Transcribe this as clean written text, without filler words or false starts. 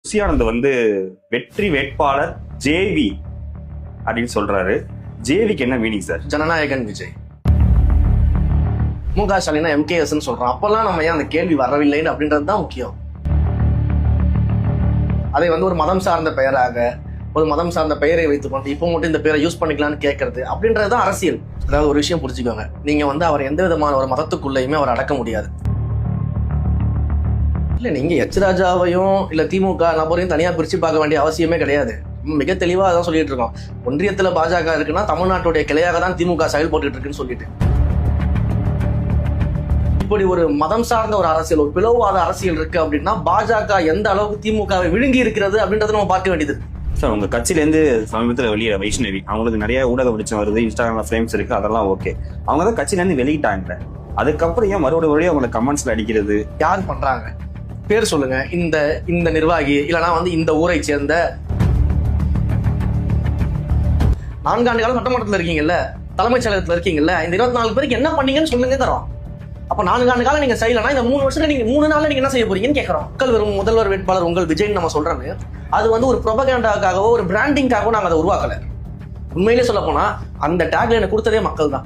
புசியானந்த் வெற்றி வேட்பாளர் ஜேவி அப்படின்னு சொல்றாரு. ஜேவிக்கு என்ன மீனிங் சார்? ஜனநாயகன் விஜய். முக ஸ்டாலினா எம்கேஎஸ் சொல்றான். அப்பெல்லாம் நம்ம ஏன் அந்த கேள்வி வரவில்லைன்னு அப்படின்றது தான் முக்கியம். அதை ஒரு மதம் சார்ந்த பெயராக, ஒரு மதம் சார்ந்த பெயரை வைத்துக்கொண்டு இப்போ மட்டும் இந்த பெயரை யூஸ் பண்ணிக்கலாம்னு கேட்கறது அப்படின்றதுதான் அரசியல். அதாவது ஒரு விஷயம் புரிஞ்சுக்கோங்க, நீங்க அவர் எந்த விதமான ஒரு மதத்துக்குள்ளேயுமே அவர் அடக்க முடியாது. இல்ல நீங்க எச் ராஜாவையும் இல்ல திமுக நபரையும் தனியா பிரிச்சு பார்க்க வேண்டிய அவசியமே கிடையாது. மிக தெளிவா அதான் சொல்லிட்டு இருக்கோம். ஒன்றியத்துல பாஜக இருக்குன்னா தமிழ்நாட்டுடைய கிளையாக தான் திமுக செயல்பட்டு இருக்குன்னு சொல்லிட்டு, இப்படி ஒரு மதம் சார்ந்த ஒரு அரசியல், ஒரு பிளவுவாத அரசியல் இருக்கு அப்படின்னா பாஜக எந்த அளவுக்கு திமுகவை விழுங்கி இருக்கிறது அப்படின்றத நம்ம பார்க்க வேண்டியது. சார், உங்க கட்சியிலேருந்து சமீபத்தில் வெளியிட வைஷ்ணவி அவங்களுக்கு நிறைய ஊடக வெளிச்சம் வருது, இன்ஸ்டாகிராம் ஃப்ரேம்ஸ் இருக்கு, அதெல்லாம் ஓகே. அவங்க தான் கட்சியிலேருந்து வெளியிட்டாங்க. அதுக்கப்புறம் ஏன் மறுபடியும் அவங்களை கமெண்ட்ஸ்ல அடிக்கிறது? யார் பண்றாங்க? பேர் சொல்லுங்க. இந்த நிர்வாகி இல்லைன்னா இந்த ஊரை சேர்ந்த 4 ஆண்டு காலம் சட்டமன்றத்தில் இருக்கீங்கல்ல, தலைமைச் செயலகத்தில் இருக்கீங்கல்ல, இந்த 24 பேருக்கு என்ன பண்ணீங்கன்னு சொல்லுங்க தரோம். அப்ப 4 ஆண்டு காலம் நீங்க செய்யலன்னா இந்த 3 வருஷத்துல நீங்க 3 நாள்ல நீங்க என்ன செய்ய போறீங்கன்னு கேட்கறோம். மக்கள் வெறும் முதல்வர் வேட்பாளர் உங்கள் விஜய் நம்ம சொல்றாங்க. அது ஒரு ப்ரொபகண்டாக்காகவோ ஒரு பிராண்டிங்காகவோ நாங்க அதை உருவாக்கல. உண்மையிலே சொல்ல போனா அந்த டேக்லைனை கொடுத்ததே மக்கள் தான்.